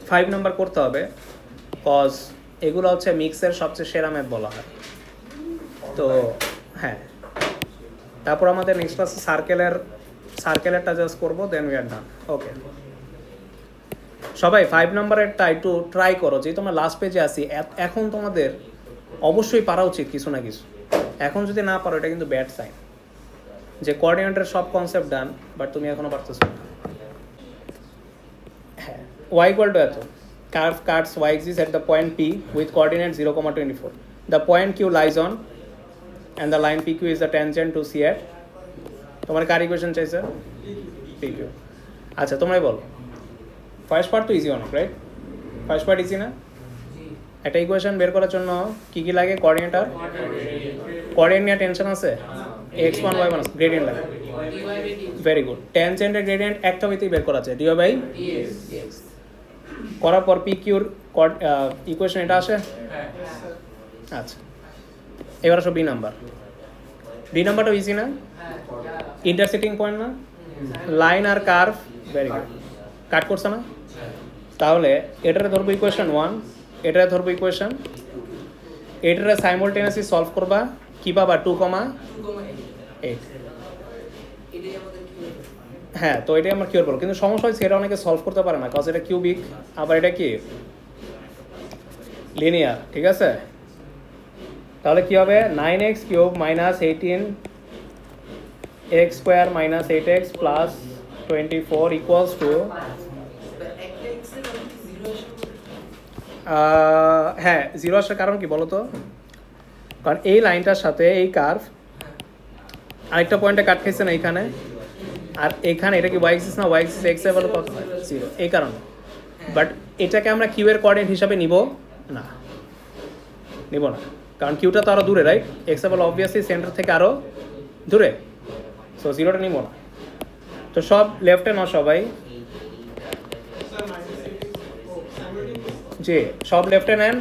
5 number করতে হবে, cause এগুলো হচ্ছে মিক্সের সবচেয়ে সেরা ম্যাপ বলা হয়। তো হ্যাঁ, তারপর আমাদের নেক্সট ক্লাসে সার্কেলেরটা জাস্ট করবো, দেন উই আর ডান। ওকে সবাই 5 নাম্বারেরটা একটু ট্রাই করো, যে তোমরা লাস্ট পেজে আসি, এখন তোমাদের অবশ্যই পারা উচিত কিছু না কিছু। এখন যদি না পারো এটা কিন্তু ব্যাড সাইন, যে কোঅর্ডিনেটের সব কনসেপ্ট ডান বাট তুমি এখনো পারতেছো না। হ্যাঁ, y equal to এত, curve cuts y axis at the point P with coordinate 0,24. The point Q lies on and the line PQ is the tangent to C at, তোমার কার equation চাইছে? PQ। আচ্ছা তোমরাই বলো, ফার্স্ট পার্ট তো easy অনেক, right? First part easy না? একটা equation বের করার জন্য কি কি লাগে? কোঅর্ডিনেট আর কোঅর্ডিনেট নিয়ে টেনশন আছে? x1 y1 গ্রেডিয়েন্ট লাগে, ভেরি গুড। ট্যানজেন্টের গ্রেডিয়েন্ট একটা হইতেই বের করা যায়, dx করার পর পিকিউর ইকুয়েশন এটা আসে। আচ্ছা এবার আসো বি নাম্বার। বি নাম্বারটা ইজি না? ইন্টারসেক্টিং পয়েন্ট না? লাইন আর কার্ভ, ভেরি গুড। কাট করছে না? তাহলে এটারে ধরবো ইকুয়েশন 1, এটারে ধরবো ইকুয়েশন, এটারে সাইমultaneously সলভ করবা, কি পাবা? 2,8। হ্যাঁ, তো এটাই আমরা কিউর বলবো, কিন্তু সমস্যা হচ্ছে এটা অনেকে সলভ করতে পারে না, কজ এটা কিউবিক, আবার এটা কি লিনিয়ার, ঠিক আছে? তাহলে কি হবে? 9x cube minus 18x square minus 8x plus 24 equals to, হ্যাঁ 0 আসার কারণ কি বলো তো? কারণ এই লাইনটার সাথে এই কার্ভ আরেকটা পয়েন্টে কাট খাইছে না এইখানে, আর এখানে এটা কি ওয়াই এক্সিস না? ওয়াই এক্সিস এক্স এর ভ্যালু কত? 0, এই কারণে। বাট এটাকে আমরা কিউ এর কোঅর্ডিনেট হিসাবে নিব না, কারণ কিউটা তো আরো দূরে, রাইট? এক্স এর ভ্যালু অবভিয়াসলি সেন্টার থেকে আরো দূরে, সো 0টা নিব না। তো সব লেফটে নাও সবাই, জি সব লেফটে নেন।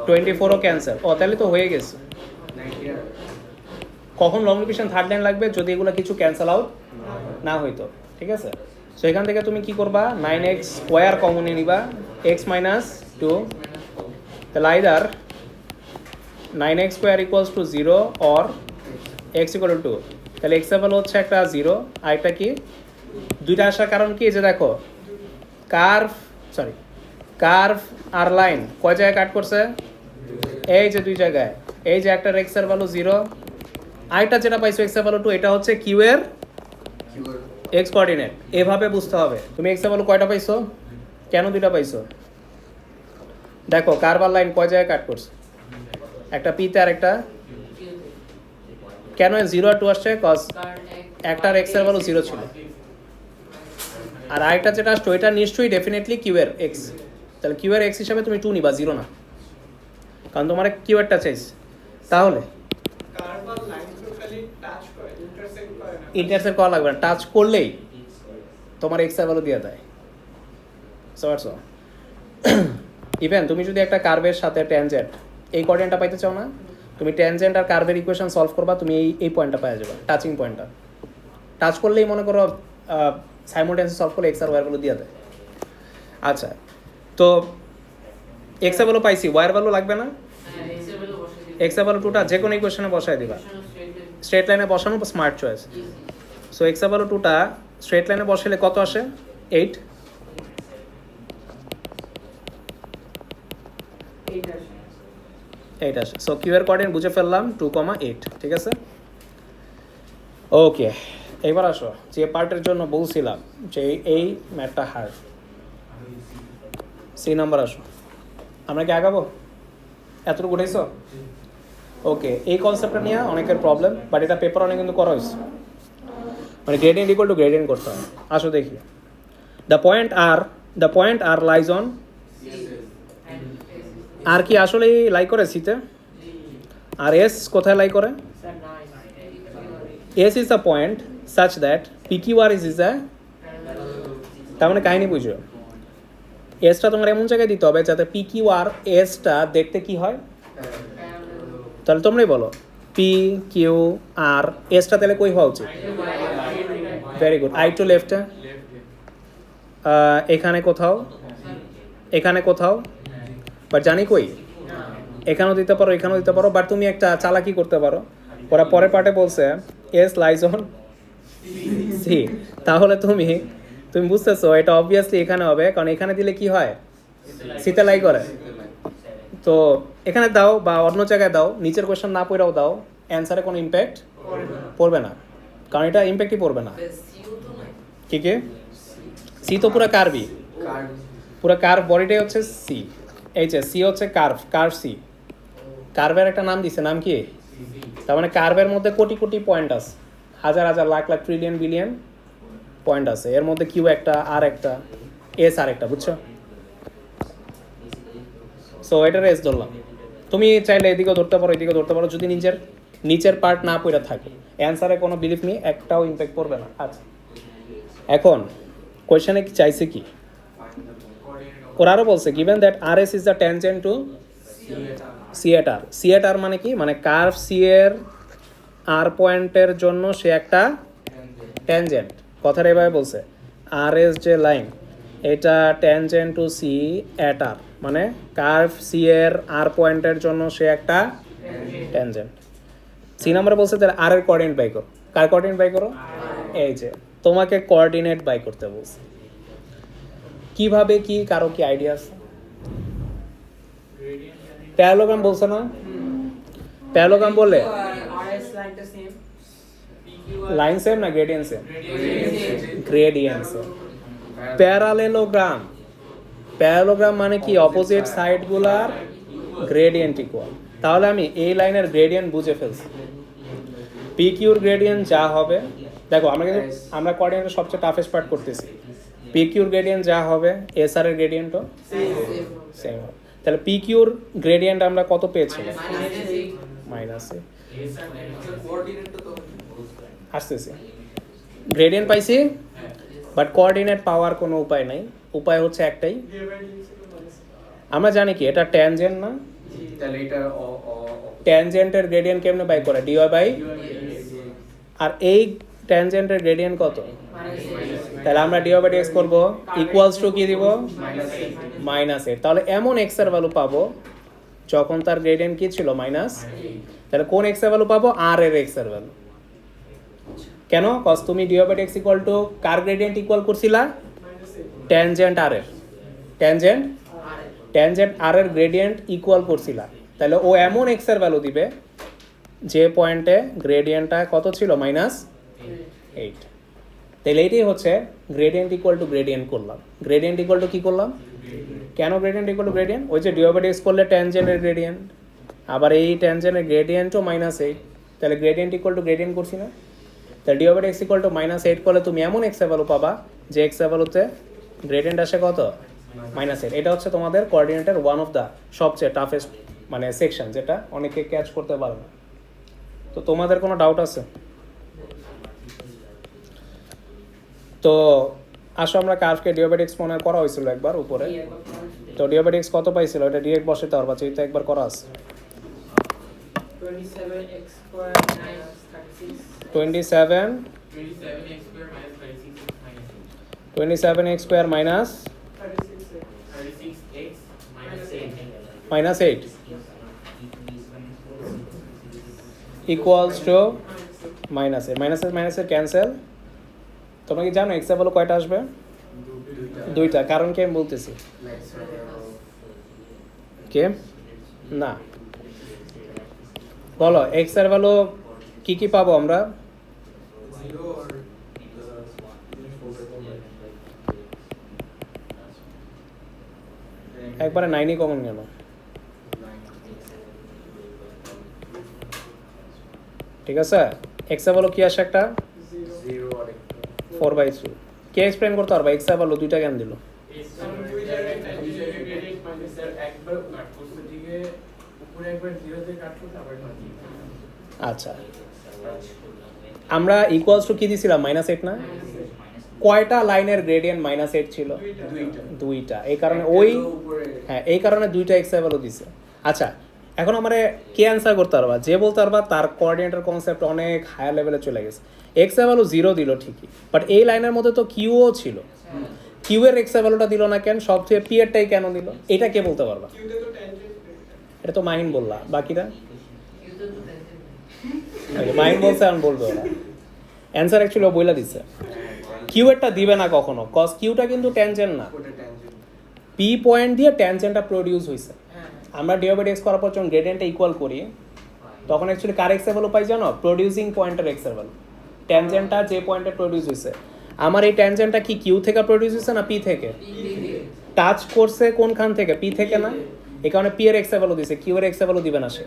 24ও ক্যান্সেল, ও তাহলে তো হয়ে গেছে। কখন লং ডিভিশন থার্ড লাইন লাগবে? যদি এগুলো কিছু ক্যান্সেল আউট না হইতো, ঠিক আছে? সো এখান থেকে তুমি কি করবা? 9x স্কোয়ার কমনে নিবা, x মাইনাস 2, তাহলে either 9x square equals to 0 or x equal to 2। তাহলে x এর ভ্যালু হচ্ছে একটা 0, আর একটা কি? দুইটা আসার কারণ কি? যে দেখো কার্ভ আর লাইন কয় জায়গায় কাট করছে? এই যে দুই জায়গায়। এই যে একটা x এর ভ্যালু 0, আরেকটা যেটা পাইছো x এর ভ্যালু 2, এটা হচ্ছে কিউ এর x কোঅর্ডিনেট। এভাবে বুঝতে হবে। তুমি x এর ভ্যালু কয়টা পাইছো? কেন দুইটা পাইছো? দেখো কার্ভ আর লাইন কয় জায়গায় কাট করছে? একটা p তে আর একটা, কেন 0 আর 2 আসছে? কজ একটার x এর ভ্যালু 0 ছিল, আর আরেকটা যেটা আসছে এটা নিশ্চয়ই ডেফিনেটলি কিউ এর x। তাহলে কিউ এর x হিসাবে তুমি 2 নিবা, 0 না, কারণ তোমার কিউ এরটা চাইছে। তাহলে ইন্টারসেক্ট করা লাগবে না, টাচ করলেই তোমার এক্স এর ভ্যালু দিয়ে দেয়। সো ইভেন তুমি যদি একটা কার্ভের সাথে ট্যানজেন্ট এই কোঅর্ডিনেটটা পাইতে চাও না, তুমি ট্যানজেন্ট আর কার্ভের ইকুয়েশন সলভ করবা, তুমি এই পয়েন্টটা পেয়ে যাবে, টাচিং পয়েন্টটা। টাচ করলেই মনে করো সাইমultaneously সলভ করলে এক্স আর ওয়াই ভ্যালু দিয়ে দেয়। আচ্ছা, তো এক্স এর ভ্যালু পাইছি, ওয়াই এর ভ্যালু লাগবে না? এক্স এর ভ্যালু 2টা যে কোনো ইকুয়েশনে বসাই দিবা, স্ট্রেট লাইনে বসানো স্মার্ট চয়েস। সো এক্স এর ভ্যালু 2টা স্ট্রেট লাইনে বসালে কত আসে? 8। আসে। সো কিউ এর কোঅর্ডিনেট বুঝে ফেললাম 2,8, ঠিক আছে? ওকে, এবার আসো যে পার্টের জন্য বলছিলাম যে এই ম্যাথটা হার্ড, সি নাম্বার। আসো, আমরা কি আগাবো? এতটুকু উঠেছো? ওকে, এই কনসেপ্টটা নিয়ে অনেকের প্রবলেম, বাট এটা পেপার অনেক কিন্তু করা হয়েছে, মানে গ্রেডিয়েন্ট ইকুয়াল টু গ্রেডিয়েন্ট করতে হয়। আসো দেখি, the point R lies on, R কি আসলেই লাই করে সিতে? আর এস কোথায় লাই করে? S is the point such that PQR is the, তার মানে কাহিনী বুঝো, এসটা তোমার এমন জায়গায় দিতে হবে যাতে PQR এসটা দেখতে কি হয়। তাহলে তোমরাই বলো, PQR এসটা তাহলে কই হওয়া উচিত? Very good. আই টু লেফটে এখানে কোথাও, এখানে কোথাও, বাট জানি কই, এখানেও দিতে পারো, এখানেও দিতে পারো, বাট তুমি একটা চালাকি করতে পারো। ওরা পরের পার্টে বলছে এস লাইজ অন সি, তাহলে তুমি তুমি বুঝতেছো এটা অবভিয়াসলি এখানে হবে, কারণ এখানে দিলে কি হয়, সিতে লাই করে। তো এখানে দাও বা অন্য জায়গায় দাও, নিচের কোয়েশ্চেন না পড়েও দাও, অ্যান্সারে কোনো ইম্প্যাক্ট পড়বে না, কারণ এটা ইম্প্যাক্টই পড়বে না। কি কি সি তো পুরো কার্ভই, পুরো কার্ভ বডিটাই হচ্ছে সি। এই যে সি হচ্ছে কার্ভ, কার্ভ সি, কার্ভের একটা নাম দিছে, নাম কি? তার মানে কার্ভের মধ্যে কোটি কোটি পয়েন্ট আছে, হাজার হাজার lakh lakh trillion billion point আছে, এর মধ্যে কিউ একটা, আর একটা, এস আর একটা, বুঝছো? সো এটার এস ধরলাম। তুমি চাইলে এদিকেও ধরতে পারো, এদিকেও ধরতে পারো, যদি নিচের নিচের পার্ট না পড়ে থাকে অ্যান্সারে কোনো বিলিফ নেই, একটাও ইম্প্যাক্ট পড়বে না। আচ্ছা, এখন কোয়েশ্চেনে কি চাইছে কি, ওরা আরও বলছে given that R S is the tangent to C at R. C at R মানে কি, মানে কার্ভ সি এর আর পয়েন্টের জন্য সে একটা ট্যানজেন্ট। কথাটা এভাবে বলছে, আর এস যে লাইন এটা tangent to C at R, মানে কার্ভ সি এর আর পয়েন্টের জন্য সে একটা ট্যানজেন্ট। সি নাম্বারে বলছে তাহলে আর এর কোঅর্ডিনেট বাই করো। কার কোঅর্ডিনেট বাই করো? এই যে তোমাকে কোঅর্ডিনেট বাই করতে বলছে। কিভাবে কি, কারো কি আইডিয়া আছে? প্যারালোগ্রাম বলছে না, প্যারালোগ্রাম বললে লাইন সেম না gradient same? Gradient same. Parallelogram, parallelogram মানে কি, অপোজিট সাইডগুলার গ্রেডিয়েন্ট ইকুয়াল। তাহলে আমি এই লাইনের গ্রেডিয়েন্ট বুঝে ফেলছি, পি কিউর গ্রেডিয়েন্ট যা হবে, দেখো আমরা কিন্তু আমরা কোঅর্ডিনেটের সবচেয়ে টাফেস্ট পার্ট করতেছি। পি কিউর গ্রেডিয়েন্ট যা হবে এস আর এর গ্রেডিয়েন্টও সেম হবে। তাহলে পি কিউর গ্রেডিয়েন্ট আমরা কত পেয়েছিলাম? মাইনাস এ। আসতেছে গ্রেডিয়েন্ট পাইছি, বাট কোঅর্ডিনেট পাওয়ার কোনো উপায় নাই। উপায় হচ্ছে একটাই, আমরা জানি কি এটা ট্যানজেন্ট না, ট্যানজেন্টের গ্রেডিয়েন্ট কেমনে বাই করে? ডিওয়াই বাই, আর এই ট্যানজেন্টের গ্রেডিয়েন্ট কত? তাহলে আমরা ডিওয়াই বাই ডিএক্স করবো, ইকুয়ালস টু কি দিব? মাইনাস এর। তাহলে এমন এক্স এর ভ্যালু পাবো যখন তার গ্রেডিয়েন্ট কি ছিল? মাইনাস। তাহলে কোন এক্স এর ভ্যালু পাবো? আর এর এক্স এর ভ্যালু। কেন? কজ তুমি dy by dx equal to কার গ্রেডিয়েন্ট ইকুয়াল করছিলা? ট্যানজেন্ট আর এর, ট্যানজেন্ট ট্যানজেন্ট আর এর গ্রেডিয়েন্ট ইকুয়াল করছিলা। তাহলে ও এমন এক্স এর ভ্যালু দিবে যে পয়েন্টে গ্রেডিয়েন্টটা কত ছিল? মাইনাস 8। তাহলে এইটাই হচ্ছে গ্রেডিয়েন্ট ইকুয়াল টু গ্রেডিয়েন্ট করলাম। গ্রেডিয়েন্ট ইকুয়াল টু কি করলাম? কেন গ্রেডিয়েন্ট ইকুয়াল টু গ্রেডিয়েন্ট? ওই যে ডিওয়াই বাই ডিএক্স করলে ট্যানজেন্টের গ্রেডিয়েন্ট, আবার এই ট্যানজেন্টের গ্রেডিয়েন্টও -8, তাহলে গ্রেডিয়েন্ট ইকুয়াল টু গ্রেডিয়েন্ট করছি না? তাহলে dy by dx equal to -8 করলে তুমি এমন এক্স এর ভ্যালু পাবা যে এক্স এর ভ্যালুতে গ্রেডিয়েন্ট আসে কত? -8। এটা হচ্ছে তোমাদের কোঅর্ডিনেটের ওয়ান অফ দ্য সবচেয়ে টাফেস্ট মানে সেকশন, যেটা অনেকে ক্যাচ করতে পারে না। তো তোমাদের কোনো ডাউট আছে? তো আসো আমরা কার্ভকে ডিওয়াই বাই ডিএক্স মনে করা হয়েছিল একবার উপরে, তো ডিওয়াই বাই ডিএক্স কত পাইছিল? এটা ডিরেক্ট বসাতে পারবা, যেটা একবার করা আছে। 27x square minus -8 equals to -8। মাইনাসের ক্যান্সেল। তোমরা কি জানো এক্স এর ভ্যালু কয়টা আসবে? দুইটা। কারণ কি আমি বলতেছি, কে না বলো, এক্স এর ভ্যালু কি কি পাবো আমরা? একবারে 9ই কমন গেল। ঠিক আছে, এক্স এর ভ্যালু কি আসে? একটা 4/3। কে এক্সপ্লেন করতে পারবা এক্স এর ভ্যালু দুইটা কেন দিল? আচ্ছা, আমরা ইকুয়ালস টু কি দিছিলাম? -8 না? কয়টা লাইনের গ্রেডিয়েন্ট -8 ছিল? দুইটা। এই কারণে ওই, হ্যাঁ এই কারণে দুইটা এক্স এর ভ্যালু দিছে। আচ্ছা, এখন আমার কে অ্যান্সার করতে পারবা, যে বলতে পারবা তার কোঅর্ডিনেটর কনসেপ্ট অনেক হায়ার লেভেলে চলে গেছে। এক্স এর ভ্যালু 0 দিল ঠিকই, বাট এই লাইনের মধ্যে তো কিউও ছিল, কিউ এর এক্স এর ভ্যালুটা দিল না কেন, সব থেকে পি এরটাই কেন দিল, এটা কে বলতে পারবা? এটা তো মাহিন বললা, বাকিরা মাহিন বলছে, আমি বলবো ওরা অ্যান্সার অ্যাকচুয়ালি বইলা দিচ্ছে। কিউ এরটা দিবে না কখনো, কজ কিউটা কিন্তু ট্যানজেন্ট না, পি পয়েন্ট দিয়ে ট্যানজেন্টটা প্রডিউস হয়েছে। আমরা ডি বাই এক্স করার পর যখন গ্রেডিয়েন্টটা ইকুয়াল করি তখন অ্যাকচুয়ালি কার এক্স এর ভ্যালু পাই জানো? প্রডিউসিং পয়েন্টের এক্স এর ভ্যালু, ট্যানজেন্টটা যে পয়েন্টে প্রডিউস হয়েছে। আমার এই ট্যানজেন্টটা কি কিউ থেকে প্রডিউস হয়েছে না পি থেকে? টাচ করছে কোনখান থেকে? পি থেকে না, এই কারণে পি এর এক্স এর ভ্যালু দিছে, কিউ এর এক্স এর ভ্যালু দিবে না সে।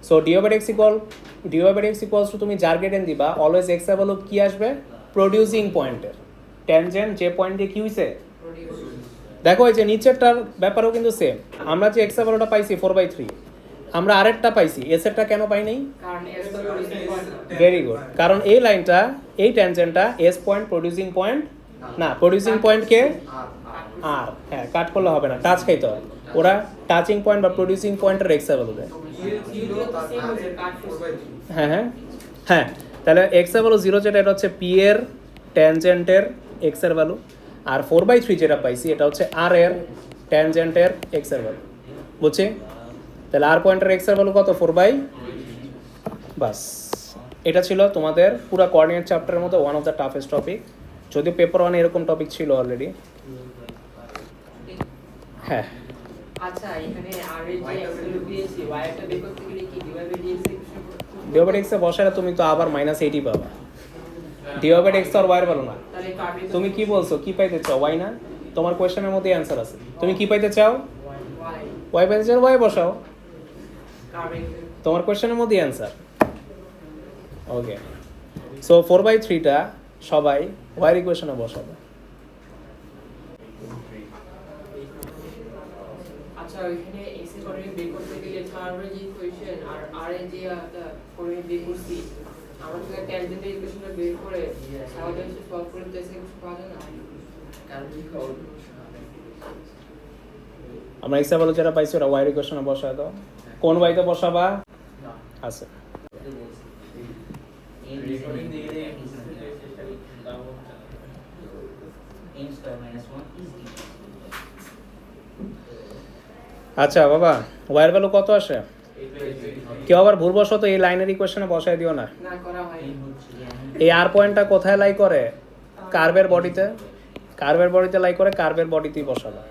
So d by x equals to তুমি যার গ্রেডিয়েন্ট দিবা অলওয়েজ এক্স এর ভ্যালু কি আসবে? প্রডিউসিং পয়েন্টের, ট্যানজেন্ট যে পয়েন্ট দিয়ে কি হয়েছে। দেখো এই যে নিচেরটার ব্যাপারেও কিন্তু সেম, আমরা যে এক্স এর ভ্যালুটা পাইছি 4/3, আমরা আরেকটা পাইছি, এস এরটা কেন পাই নাই? ভেরি গুড, কারণ এই লাইনটা, এই ট্যানজেন্টটা এস পয়েন্ট প্রডিউসিং পয়েন্ট না, প্রডিউসিং পয়েন্টকে আর, হ্যাঁ কাট করলে হবে না, টাচ খাইতে হবে। ওরা টাচিং পয়েন্ট বা প্রডিউসিং পয়েন্টের এক্স এর ভ্যালু দেয়। হ্যাঁ হ্যাঁ হ্যাঁ, তাহলে এক্স এর ভ্যালু 0 যেটা, এটা হচ্ছে পি এর ট্যানজেন্টের এক্স এর ভ্যালু, আর 4/3 যেটা পাইছি এটা হচ্ছে আর এর ট্যানজেন্টের এক্স এর ভ্যালু, বুঝছি? তাহলে আর পয়েন্টের এক্স এর ভ্যালু কত? 4/, বাস। এটা ছিল তোমাদের পুরো কোঅর্ডিনেট চ্যাপ্টারের মধ্যে one of the toughest topic, যদিও পেপার ওয়ানে এরকম টপিক ছিল অলরেডি। হ্যাঁ আচ্ছা, এখানে আর এর যে এক্সেল দিয়েছি y একটা বের করতে গেলে কি ডিভাইড বাই dx এর ডিভাইড এক্স এ বসালে তুমি তো আবার -80 পাবা, ডিভাইড এক্স আর ওয়াই এর ভ্যালু না। তাহলে কার্ভে তুমি কি বলছো, কি পাইতে চাও? ওয়াই না, তোমার কোশ্চেনের মধ্যে অ্যান্সার আছে। তুমি কি পাইতে চাও? y ওয়াই পাইতে চাও, ওয়াই বসাও, কার্ভে তোমার কোশ্চেনের মধ্যে অ্যান্সার। ওকে, সো 4/3টা সবাই ওয়াই ইকুয়েশনে বসাবে। আচ্ছা, ওইখানে x এর কোঅর্ডিনেট বের করতে গেলে কার্ভের যে ইকুয়েশন আর r এর যে কোঅর্ডিনেট বের করছি, আমরা তো ট্যানজেন্টের ইকুয়েশনটা বের করে সাধারণত সলভ করে তো এসে কিছু পাওয়া যায় না। আমরা এক্স এর ভ্যালু যেটা পাইছি ওটা ওয়াই ইকুয়েশনে বসায় দাও। কোন ওয়াইতে বসাবা? আছে আচ্ছা বাবা, ওয়াই এর ভ্যালু কত আসে? কেউ আবার ভুলবশত এই লাইনের ইকুয়েশনে বসায় দিও না। না করা হয়। এই আর পয়েন্টটা কোথায় লাই করে? কার্ভের বডিতে, কার্ভের বডিতে লাই করে, কার্ভের বডিতেই বসাবে।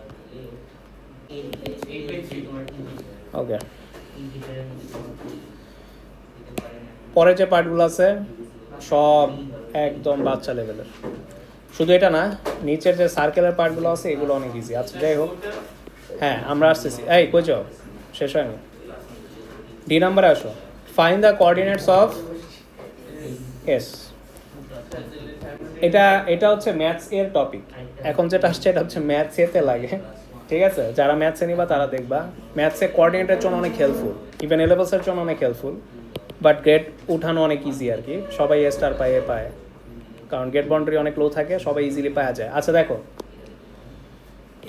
ওকে, পরে যে পার্টগুলো আছে সব একদম বাচ্চা লেভেলের, শুধু এটা না, নিচের যে সার্কেলের পার্টগুলো আছে এগুলো অনেক ইজি। আচ্ছা যাই হোক, হ্যাঁ আমরা আসতেছি। এই কই যাও, শেষ হয়নি। ডি নাম্বারে আসো, find the coordinates of S. এটা হচ্ছে ম্যাথস এর টপিক। এখন যেটা আসছে এটা হচ্ছে ম্যাথস এতে লাগে, ঠিক আছে? যারা ম্যাথসে নিবা তারা দেখবা ম্যাথসে কোঅর্ডিনেটের জন্য অনেক হেল্পফুল, ইভেন এলেভেলসের জন্য অনেক হেল্পফুল, বাট গ্রেড উঠানো অনেক ইজি আর কি। সবাই এ স্টার পায়, কারণ গেট বাউন্ডারি অনেক লো থাকে, সবাই ইজিলি পাওয়া যায়। আচ্ছা দেখো,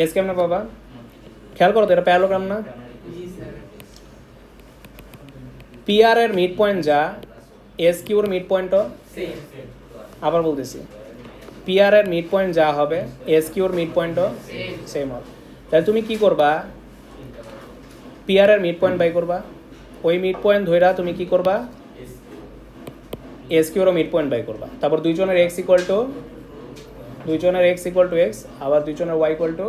এস কেমনে পাবা? খেয়াল করো তো, এটা প্যারালোগ্রাম না? জি স্যার। পিআর এর মিড পয়েন্ট যা, এস কিউর মিড পয়েন্টও সেম। আবার বলতেছি, পিআর এর মিড পয়েন্ট যা হবে এস কিউর মিড পয়েন্টও সেম। সেম হবে। তাহলে তুমি কি করবা? পিআর এর মিড পয়েন্ট বাই করবা, ওই মিড পয়েন্ট ধইরা তুমি কি করবা? এস কিউরও মিড পয়েন্ট বাই করবা। তারপর দুইজনের এক্স ইকুয়াল টু এক্স, আবার দুইজনের ওয়াই ইকুয়াল টু